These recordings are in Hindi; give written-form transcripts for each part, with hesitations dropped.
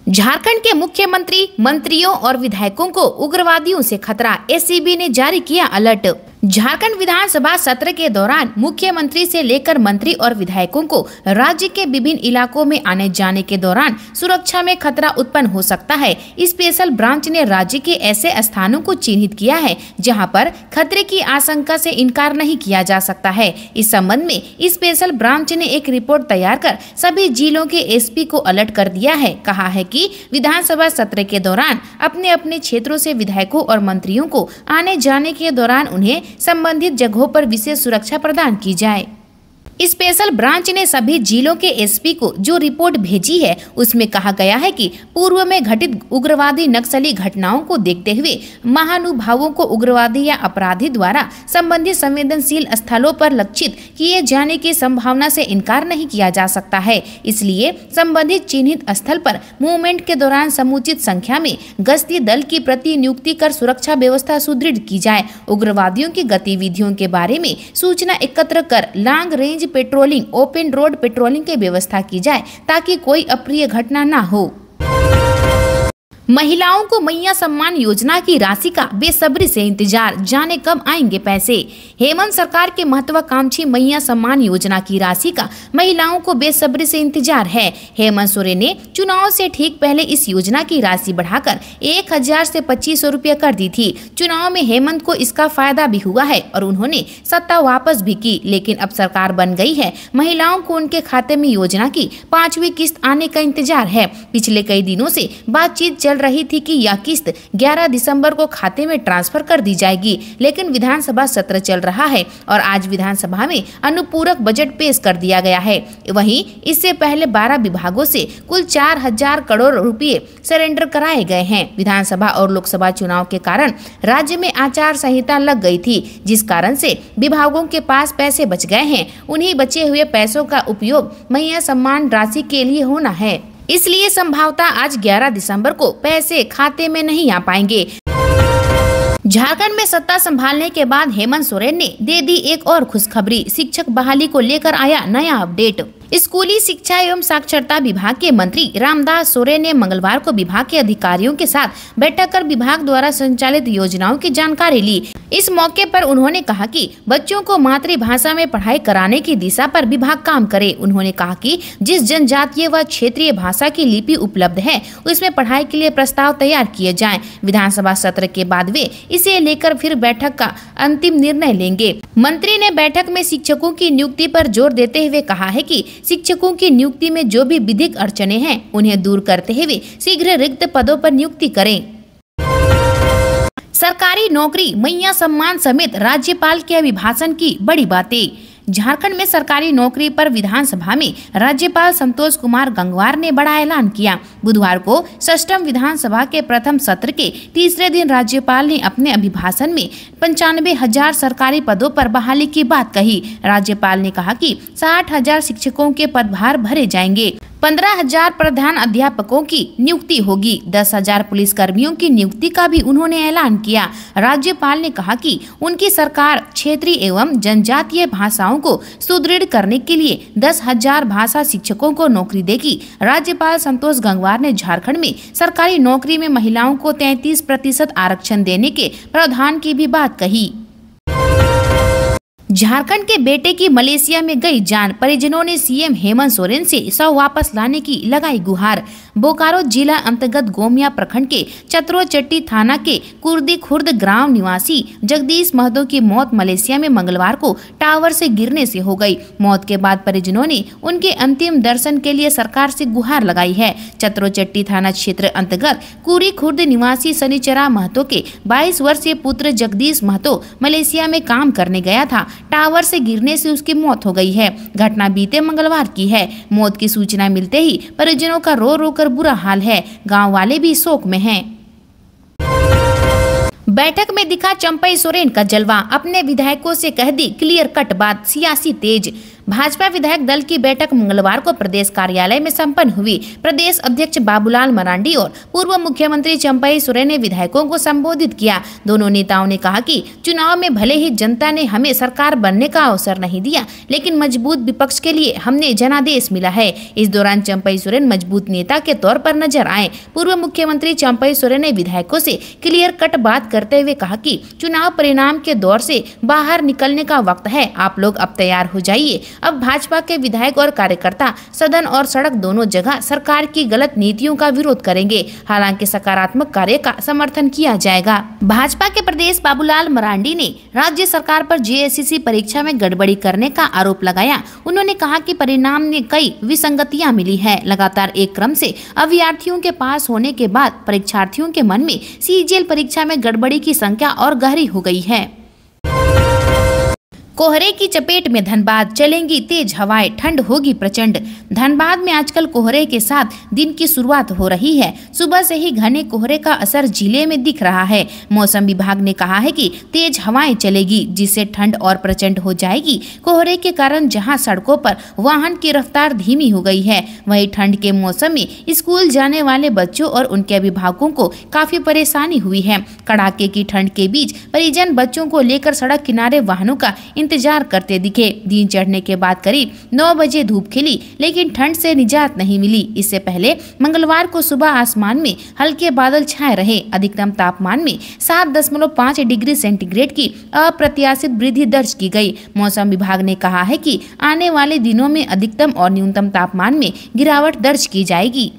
झारखंड के मुख्यमंत्री, मंत्रियों और विधायकों को उग्रवादियों से खतरा, एसीबी ने जारी किया अलर्ट। झारखंड विधानसभा सत्र के दौरान मुख्यमंत्री से लेकर मंत्री और विधायकों को राज्य के विभिन्न इलाकों में आने जाने के दौरान सुरक्षा में खतरा उत्पन्न हो सकता है। स्पेशल ब्रांच ने राज्य के ऐसे स्थानों को चिन्हित किया है जहां पर खतरे की आशंका से इनकार नहीं किया जा सकता है। इस संबंध में स्पेशल ब्रांच ने एक रिपोर्ट तैयार कर सभी जिलों के एसपी को अलर्ट कर दिया है। कहा है कि विधानसभा सत्र के दौरान अपने अपने क्षेत्रों से विधायकों और मंत्रियों को आने जाने के दौरान उन्हें संबंधित जगहों पर विशेष सुरक्षा प्रदान की जाए। स्पेशल ब्रांच ने सभी जिलों के एसपी को जो रिपोर्ट भेजी है उसमें कहा गया है कि पूर्व में घटित उग्रवादी नक्सली घटनाओं को देखते हुए महानुभावों को उग्रवादी या अपराधी द्वारा संबंधित संवेदनशील स्थलों पर लक्षित किए जाने की संभावना से इनकार नहीं किया जा सकता है। इसलिए संबंधित चिन्हित स्थल पर मूवमेंट के दौरान समुचित संख्या में गश्ती दल की प्रतिनियुक्ति कर सुरक्षा व्यवस्था सुदृढ़ की जाए। उग्रवादियों की गतिविधियों के बारे में सूचना एकत्र कर long range patrolling, open road patrolling की व्यवस्था की जाए ताकि कोई अप्रिय घटना न हो। महिलाओं को मैया सम्मान योजना की राशि का बेसब्री से इंतजार, जाने कब आएंगे पैसे। हेमंत सरकार के महत्वाकांक्षी मैया सम्मान योजना की राशि का महिलाओं को बेसब्री से इंतजार है। हेमंत सोरेन ने चुनाव से ठीक पहले इस योजना की राशि बढ़ाकर 1000 से 2500 रुपये कर दी थी। चुनाव में हेमंत को इसका फायदा भी हुआ है और उन्होंने सत्ता वापस भी की, लेकिन अब सरकार बन गई है। महिलाओं को उनके खाते में योजना की 5वीं किस्त आने का इंतजार है। पिछले कई दिनों से बातचीत चल रही थी कि यह किस्त 11 दिसंबर को खाते में ट्रांसफर कर दी जाएगी, लेकिन विधानसभा सत्र चल रहा है और आज विधानसभा में अनुपूरक बजट पेश कर दिया गया है। वहीं इससे पहले 12 विभागों से कुल 4000 करोड़ रुपए सरेंडर कराए गए हैं। विधानसभा और लोकसभा चुनाव के कारण राज्य में आचार संहिता लग गई थी, जिस कारण से विभागों के पास पैसे बच गए हैं। उन्हीं बचे हुए पैसों का उपयोग मैया सम्मान राशि के लिए होना है, इसलिए संभवतः आज 11 दिसंबर को पैसे खाते में नहीं आ पाएंगे। झारखंड में सत्ता संभालने के बाद हेमंत सोरेन ने दे दी एक और खुशखबरी। शिक्षक बहाली को लेकर आया नया अपडेट। स्कूली शिक्षा एवं साक्षरता विभाग के मंत्री रामदास सोरेन ने मंगलवार को विभाग के अधिकारियों के साथ बैठक कर विभाग द्वारा संचालित योजनाओं की जानकारी ली। इस मौके पर उन्होंने कहा कि बच्चों को मातृभाषा में पढ़ाई कराने की दिशा पर विभाग काम करे। उन्होंने कहा कि जिस जनजातीय व क्षेत्रीय भाषा की लिपि उपलब्ध है उसमें पढ़ाई के लिए प्रस्ताव तैयार किए जाएं। विधानसभा सत्र के बाद वे इसे लेकर फिर बैठक का अंतिम निर्णय लेंगे। मंत्री ने बैठक में शिक्षकों की नियुक्ति पर जोर देते हुए कहा है कि शिक्षकों की नियुक्ति में जो भी विधिक अड़चने हैं उन्हें दूर करते हुए शीघ्र रिक्त पदों पर नियुक्ति करें। सरकारी नौकरी, मैया सम्मान समेत राज्यपाल के अभिभाषण की बड़ी बातें। झारखंड में सरकारी नौकरी पर विधानसभा में राज्यपाल संतोष कुमार गंगवार ने बड़ा ऐलान किया। बुधवार को षष्ठम विधानसभा के प्रथम सत्र के तीसरे दिन राज्यपाल ने अपने अभिभाषण में 95,000 सरकारी पदों पर बहाली की बात कही। राज्यपाल ने कहा कि 60,000 शिक्षकों के पदभार भरे जाएंगे, 15,000 प्रधान अध्यापकों की नियुक्ति होगी, 10,000 पुलिस कर्मियों की नियुक्ति का भी उन्होंने ऐलान किया। राज्यपाल ने कहा कि उनकी सरकार क्षेत्रीय एवं जनजातीय भाषाओं को सुदृढ़ करने के लिए 10,000 भाषा शिक्षकों को नौकरी देगी। राज्यपाल संतोष गंगवार ने झारखंड में सरकारी नौकरी में महिलाओं को 33% आरक्षण देने के प्रावधान की भी बात कही। झारखंड के बेटे की मलेशिया में गई जान, परिजनों ने सीएम हेमंत सोरेन से शव वापस लाने की लगाई गुहार। बोकारो जिला अंतर्गत गोमिया प्रखंड के चतरोचट्टी थाना के कुर्दी खुर्द ग्राम निवासी जगदीश महतो की मौत मलेशिया में मंगलवार को टावर से गिरने से हो गई। मौत के बाद परिजनों ने उनके अंतिम दर्शन के लिए सरकार से गुहार लगाई है। चतरोचट्टी थाना क्षेत्र अंतर्गत कुरी खुर्द निवासी शनिचरा महतो के 22 वर्षीय पुत्र जगदीश महतो मलेशिया में काम करने गया था। टावर से गिरने से उसकी मौत हो गई है। घटना बीते मंगलवार की है। मौत की सूचना मिलते ही परिजनों का रो रो कर बुरा हाल है। गांव वाले भी शोक में हैं। बैठक में दिखा चंपई सोरेन का जलवा, अपने विधायकों से कह दी क्लियर कट बात, सियासी तेज। भाजपा विधायक दल की बैठक मंगलवार को प्रदेश कार्यालय में संपन्न हुई। प्रदेश अध्यक्ष बाबूलाल मरांडी और पूर्व मुख्यमंत्री चंपई सोरेन ने विधायकों को संबोधित किया। दोनों नेताओं ने कहा कि चुनाव में भले ही जनता ने हमें सरकार बनने का अवसर नहीं दिया, लेकिन मजबूत विपक्ष के लिए हमने जनादेश मिला है। इस दौरान चंपई सोरेन मजबूत नेता के तौर पर नजर आए। पूर्व मुख्यमंत्री चंपई सोरेन ने विधायकों से क्लियर कट बात करते हुए कहा कि चुनाव परिणाम के दौर से बाहर निकलने का वक्त है। आप लोग अब तैयार हो जाइए। अब भाजपा के विधायक और कार्यकर्ता सदन और सड़क दोनों जगह सरकार की गलत नीतियों का विरोध करेंगे। हालांकि सकारात्मक कार्य का समर्थन किया जाएगा। भाजपा के प्रदेश बाबूलाल मरांडी ने राज्य सरकार पर जेएसएससी परीक्षा में गड़बड़ी करने का आरोप लगाया। उन्होंने कहा कि परिणाम में कई विसंगतियां मिली है। लगातार एक क्रम से अभ्यर्थियों के पास होने के बाद परीक्षार्थियों के मन में सीजीएल परीक्षा में गड़बड़ी की शंका और गहरी हो गई है। कोहरे की चपेट में धनबाद, चलेंगी तेज हवाएं, ठंड होगी प्रचंड। धनबाद में आजकल कोहरे के साथ दिन की शुरुआत हो रही है। सुबह से ही घने कोहरे का असर जिले में दिख रहा है। मौसम विभाग ने कहा है कि तेज हवाएं चलेगी, जिससे ठंड और प्रचंड हो जाएगी। कोहरे के कारण जहां सड़कों पर वाहन की रफ्तार धीमी हो गई है, वहीं ठंड के मौसम में स्कूल जाने वाले बच्चों और उनके अभिभावकों को काफी परेशानी हुई है। कड़ाके की ठंड के बीच परिजन बच्चों को लेकर सड़क किनारे वाहनों का इंतजार करते दिखे। दिन चढ़ने के बाद करीब 9 बजे धूप खिली, लेकिन ठंड से निजात नहीं मिली। इससे पहले मंगलवार को सुबह आसमान में हल्के बादल छाए रहे। अधिकतम तापमान में 7.5 डिग्री सेंटीग्रेड की अप्रत्याशित वृद्धि दर्ज की गई। मौसम विभाग ने कहा है कि आने वाले दिनों में अधिकतम और न्यूनतम तापमान में गिरावट दर्ज की जाएगी।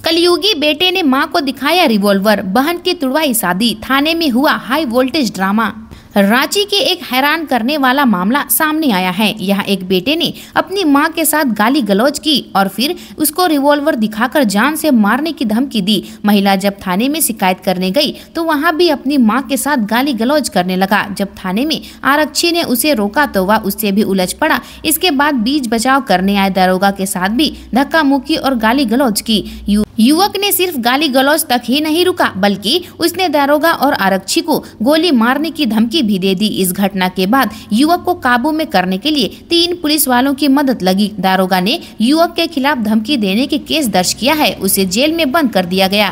कलयुगी बेटे ने मां को दिखाया रिवॉल्वर, बहन की तुड़वाई शादी, थाने में हुआ हाई वोल्टेज ड्रामा। रांची के एक हैरान करने वाला मामला सामने आया है। यहाँ एक बेटे ने अपनी मां के साथ गाली गलौज की और फिर उसको रिवॉल्वर दिखाकर जान से मारने की धमकी दी। महिला जब थाने में शिकायत करने गई तो वहाँ भी अपनी मां के साथ गाली गलौज करने लगा। जब थाने में आरक्षी ने उसे रोका तो वह उससे भी उलझ पड़ा। इसके बाद बीच बचाव करने आए दरोगा के साथ भी धक्का मुक्की और गाली गलौज की। युवक ने सिर्फ गाली गलौज तक ही नहीं रुका, बल्कि उसने दारोगा और आरक्षी को गोली मारने की धमकी भी दे दी। इस घटना के बाद युवक को काबू में करने के लिए 3 पुलिस वालों की मदद लगी। दारोगा ने युवक के खिलाफ धमकी देने के केस दर्ज किया है। उसे जेल में बंद कर दिया गया।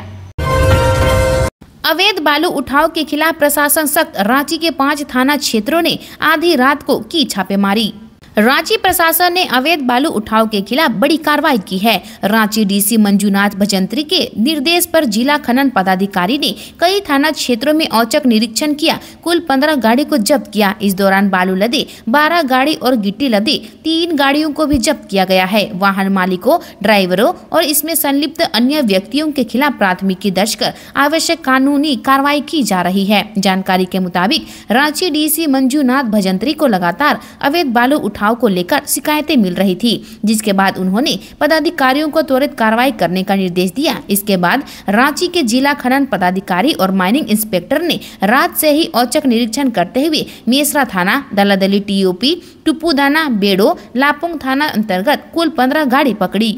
अवैध बालू उठाव के खिलाफ प्रशासन सख्त, रांची के 5 थाना क्षेत्रों ने आधी रात को की छापेमारी। रांची प्रशासन ने अवैध बालू उठाव के खिलाफ बड़ी कार्रवाई की है। रांची डीसी मंजूनाथ भजंत्री के निर्देश पर जिला खनन पदाधिकारी ने कई थाना क्षेत्रों में औचक निरीक्षण किया। कुल 15 गाड़ी को जब्त किया। इस दौरान बालू लदे 12 गाड़ी और गिट्टी लदे 3 गाड़ियों को भी जब्त किया गया है। वाहन मालिकों, ड्राइवरों और इसमें संलिप्त अन्य व्यक्तियों के खिलाफ प्राथमिकी दर्ज कर आवश्यक कानूनी कार्रवाई की जा रही है। जानकारी के मुताबिक रांची डीसी मंजूनाथ भजंत्री को लगातार अवैध बालू उठाव को लेकर शिकायतें मिल रही थी, जिसके बाद उन्होंने पदाधिकारियों को त्वरित कार्रवाई करने का निर्देश दिया। इसके बाद रांची के जिला खनन पदाधिकारी और माइनिंग इंस्पेक्टर ने रात से ही औचक निरीक्षण करते हुए मेसरा थाना, दलादली टीओपी, टुपुदाना, बेड़ो, लापुंग थाना अंतर्गत कुल 15 गाड़ी पकड़ी।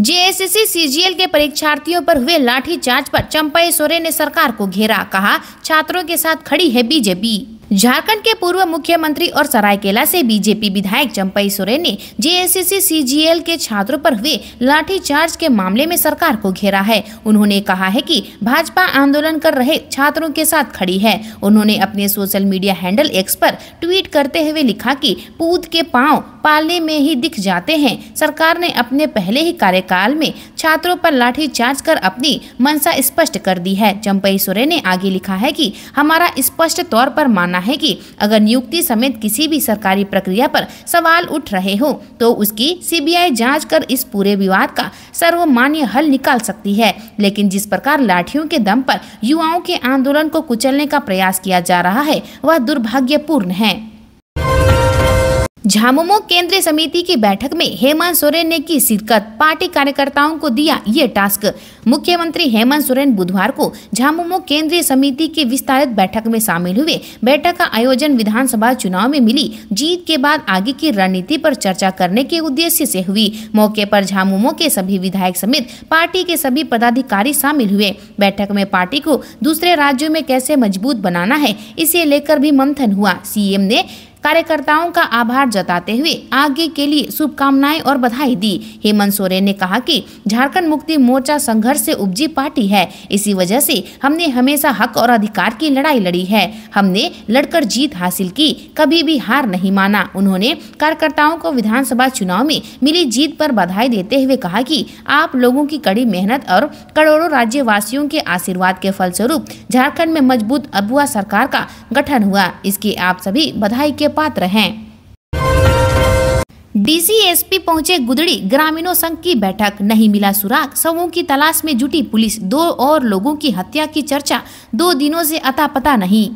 जेएसएससी सीजीएल के परीक्षार्थियों पर हुए लाठीचार्ज पर चंपई सोरेन ने सरकार को घेरा। कहा, छात्रों के साथ खड़ी है बीजेपी। झारखंड के पूर्व मुख्यमंत्री और सरायकेला से बीजेपी विधायक चंपई सोरेन ने जेएसएससी सीजीएल के छात्रों पर हुए लाठीचार्ज के मामले में सरकार को घेरा है। उन्होंने कहा है कि भाजपा आंदोलन कर रहे छात्रों के साथ खड़ी है। उन्होंने अपने सोशल मीडिया हैंडल एक्स पर ट्वीट करते हुए लिखा कि पूत के पांव पालने में ही दिख जाते हैं। सरकार ने अपने पहले ही कार्यकाल में छात्रों पर लाठीचार्ज कर अपनी मंशा स्पष्ट कर दी है। चंपई सोरेन ने आगे लिखा है कि हमारा स्पष्ट तौर पर मानना है कि अगर नियुक्ति समेत किसी भी सरकारी प्रक्रिया पर सवाल उठ रहे हो तो उसकी सीबीआई जांच कर इस पूरे विवाद का सर्वमान्य हल निकाल सकती है। लेकिन जिस प्रकार लाठियों के दम पर युवाओं के आंदोलन को कुचलने का प्रयास किया जा रहा है वह दुर्भाग्यपूर्ण है। झामुमो केंद्रीय समिति की बैठक में हेमंत सोरेन ने की शिरकत, पार्टी कार्यकर्ताओं को दिया ये टास्क। मुख्यमंत्री हेमंत सोरेन बुधवार को झामुमो केंद्रीय समिति की विस्तारित बैठक में शामिल हुए। बैठक का आयोजन विधानसभा चुनाव में मिली जीत के बाद आगे की रणनीति पर चर्चा करने के उद्देश्य से हुई। मौके पर झामुमो के सभी विधायक समेत पार्टी के सभी पदाधिकारी शामिल हुए। बैठक में पार्टी को दूसरे राज्यों में कैसे मजबूत बनाना है इसे लेकर भी मंथन हुआ। सीएम ने कार्यकर्ताओं का आभार जताते हुए आगे के लिए शुभकामनाएं और बधाई दी। हेमंत सोरेन ने कहा कि झारखंड मुक्ति मोर्चा संघर्ष से उपजी पार्टी है, इसी वजह से हमने हमेशा हक और अधिकार की लड़ाई लड़ी है। हमने लड़कर जीत हासिल की, कभी भी हार नहीं माना। उन्होंने कार्यकर्ताओं को विधानसभा चुनाव में मिली जीत पर बधाई देते हुए कहा कि आप लोगों की कड़ी मेहनत और करोड़ों राज्यवासियों के आशीर्वाद के फलस्वरूप झारखंड में मजबूत अबुआ सरकार का गठन हुआ, इसके आप सभी बधाई के पात्र हैं। डीसीएसपी पहुंचे गुदड़ी, ग्रामीणों संघ की बैठक, नहीं मिला सुराग, शवों की तलाश में जुटी पुलिस, 2 और लोगों की हत्या की चर्चा 2 दिनों से अता पता नहीं।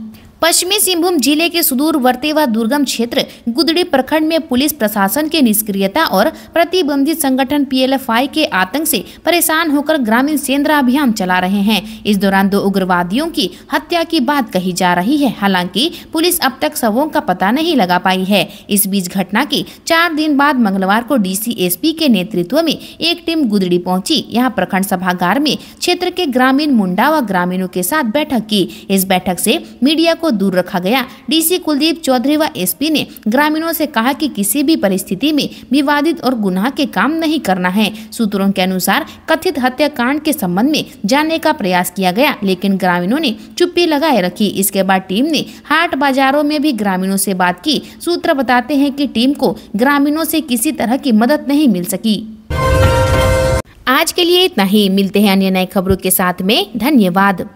पश्चिमी सिंहभूम जिले के सुदूरवर्ती व दुर्गम क्षेत्र गुदड़ी प्रखंड में पुलिस प्रशासन के निष्क्रियता और प्रतिबंधित संगठन पीएलएफआई के आतंक से परेशान होकर ग्रामीण सेंद्रा अभियान चला रहे हैं। इस दौरान 2 उग्रवादियों की हत्या की बात कही जा रही है। हालांकि पुलिस अब तक शवों का पता नहीं लगा पाई है। इस बीच घटना के 4 दिन बाद मंगलवार को डीसीएसपी के नेतृत्व में एक टीम गुदड़ी पहुंची। यहाँ प्रखंड सभागार में क्षेत्र के ग्रामीण मुंडा व ग्रामीणों के साथ बैठक की। इस बैठक से मीडिया को दूर रखा गया। डीसी कुलदीप चौधरी व एसपी ने ग्रामीणों से कहा कि किसी भी परिस्थिति में विवादित और गुनाह के काम नहीं करना है। सूत्रों के अनुसार कथित हत्याकांड के संबंध में जानने का प्रयास किया गया, लेकिन ग्रामीणों ने चुप्पी लगाए रखी। इसके बाद टीम ने हाट बाजारों में भी ग्रामीणों से बात की। सूत्र बताते हैं कि टीम को ग्रामीणों से किसी तरह की मदद नहीं मिल सकी। आज के लिए इतना ही, मिलते हैं अन्य नई खबरों के साथ में। धन्यवाद।